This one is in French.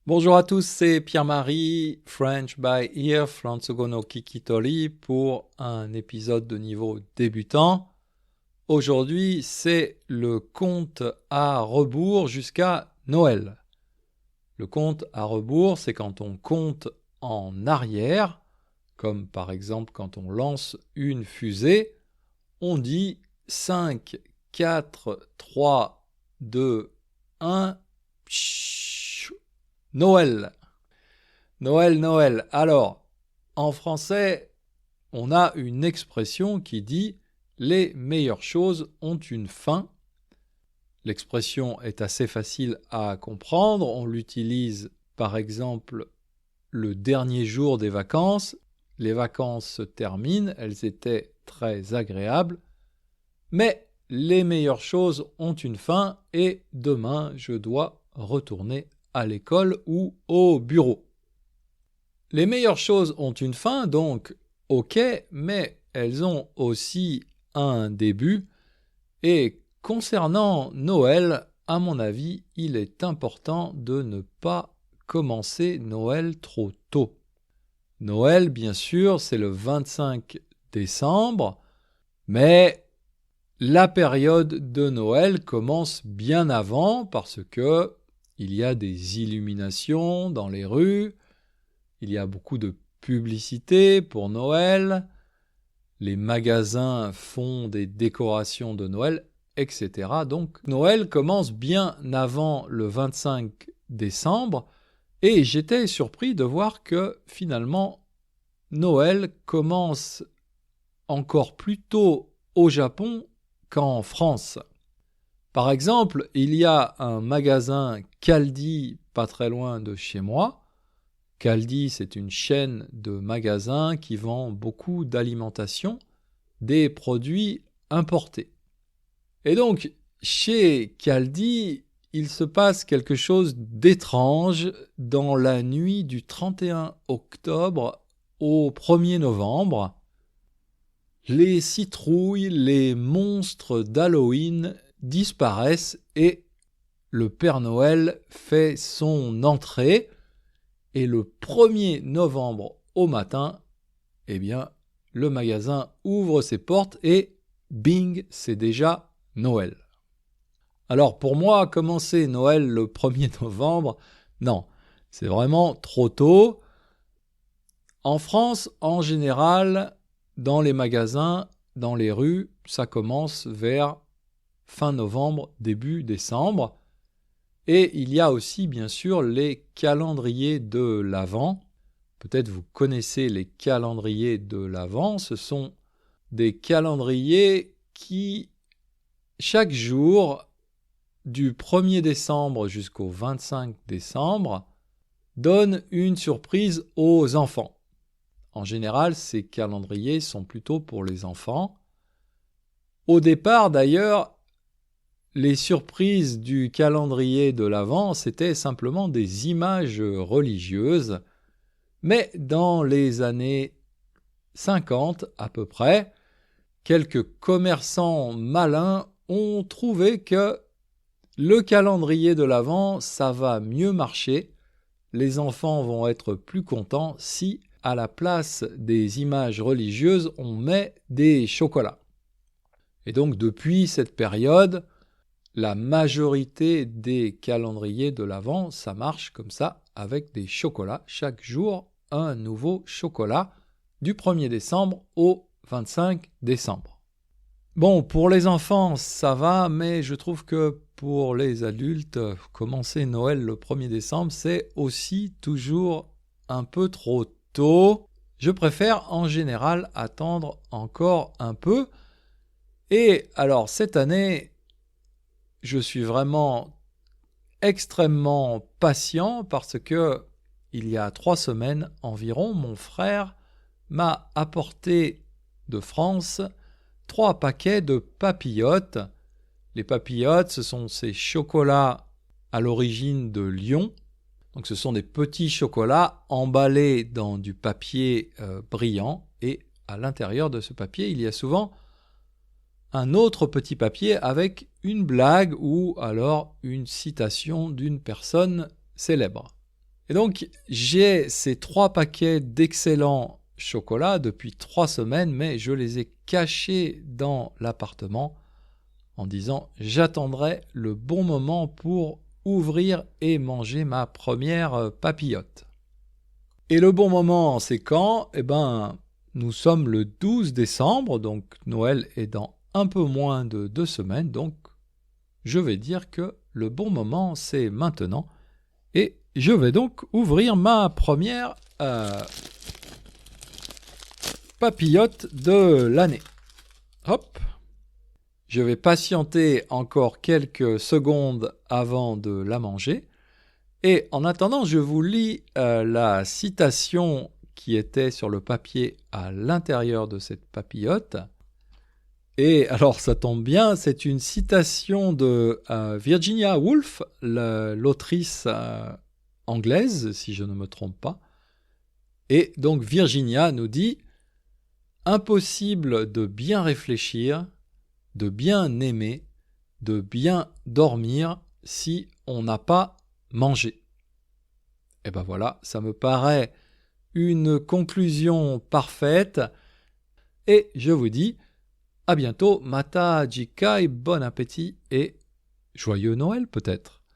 Bonjour à tous, c'est Pierre-Marie, French by Ear, Fransogo no Kikitori, pour un épisode de niveau débutant. Aujourd'hui, c'est le compte à rebours jusqu'à Noël. Le compte à rebours, c'est quand on compte en arrière, comme par exemple quand on lance une fusée, on dit 5, 4, 3, 2, 1, Noël. Noël, Noël. Alors, en français, on a une expression qui dit « les meilleures choses ont une fin ». L'expression est assez facile à comprendre. On l'utilise par exemple le dernier jour des vacances. Les vacances se terminent, elles étaient très agréables, mais les meilleures choses ont une fin et demain je dois retourner à l'école ou au bureau. Les meilleures choses ont une fin, donc ok, mais elles ont aussi un début. Et concernant Noël, à mon avis, il est important de ne pas commencer Noël trop tôt. Noël, bien sûr, c'est le 25 décembre, mais la période de Noël commence bien avant parce que il y a des illuminations dans les rues, il y a beaucoup de publicité pour Noël, les magasins font des décorations de Noël, etc. Donc Noël commence bien avant le 25 décembre et j'étais surpris de voir que finalement Noël commence encore plus tôt au Japon qu'en France. Par exemple, il y a un magasin Caldi pas très loin de chez moi. Caldi, c'est une chaîne de magasins qui vend beaucoup d'alimentation, des produits importés. Et donc, chez Caldi, il se passe quelque chose d'étrange dans la nuit du 31 octobre au 1er novembre. Les citrouilles, les monstres d'Halloween disparaissent et le Père Noël fait son entrée. Et le 1er novembre au matin, eh bien, le magasin ouvre ses portes et bing, c'est déjà Noël. Alors pour moi, commencer Noël le 1er novembre, non, c'est vraiment trop tôt. En France, en général, dans les magasins, dans les rues, ça commence vers fin novembre, début décembre. Et il y a aussi, bien sûr, les calendriers de l'Avent. Peut-être vous connaissez les calendriers de l'Avent. Ce sont des calendriers qui, chaque jour, du 1er décembre jusqu'au 25 décembre, donnent une surprise aux enfants. En général, ces calendriers sont plutôt pour les enfants. Au départ, d'ailleurs, les surprises du calendrier de l'Avent, c'était simplement des images religieuses. Mais dans les années 50 à peu près, quelques commerçants malins ont trouvé que le calendrier de l'Avent, ça va mieux marcher. Les enfants vont être plus contents si, à la place des images religieuses, on met des chocolats. Et donc, depuis cette période, la majorité des calendriers de l'Avent, ça marche comme ça, avec des chocolats. Chaque jour, un nouveau chocolat, du 1er décembre au 25 décembre. Bon, pour les enfants, ça va, mais je trouve que pour les adultes, commencer Noël le 1er décembre, c'est aussi toujours un peu trop tôt. Je préfère en général attendre encore un peu. Et alors, cette année, je suis vraiment extrêmement patient parce que il y a 3 semaines environ, mon frère m'a apporté de France 3 paquets de papillotes. Les papillotes, ce sont ces chocolats à l'origine de Lyon. Donc ce sont des petits chocolats emballés dans du papier brillant et à l'intérieur de ce papier, il y a souvent un autre petit papier avec une blague ou alors une citation d'une personne célèbre. Et donc, j'ai ces 3 paquets d'excellents chocolats depuis 3 semaines, mais je les ai cachés dans l'appartement en disant « J'attendrai le bon moment pour ouvrir et manger ma première papillote ». Et le bon moment, c'est quand? Eh ben, nous sommes le 12 décembre, donc Noël est dans un peu moins de 2 semaines, donc je vais dire que le bon moment, c'est maintenant. Et je vais donc ouvrir ma première papillote de l'année. Hop. Je vais patienter encore quelques secondes avant de la manger. Et en attendant, je vous lis la citation qui était sur le papier à l'intérieur de cette papillote. Et alors, ça tombe bien, c'est une citation de Virginia Woolf, l'autrice anglaise, si je ne me trompe pas. Et donc, Virginia nous dit « Impossible de bien réfléchir, de bien aimer, de bien dormir si on n'a pas mangé. » Et ben voilà, ça me paraît une conclusion parfaite. Et je vous dis à bientôt, Mata Jikai, bon appétit et joyeux Noël peut-être.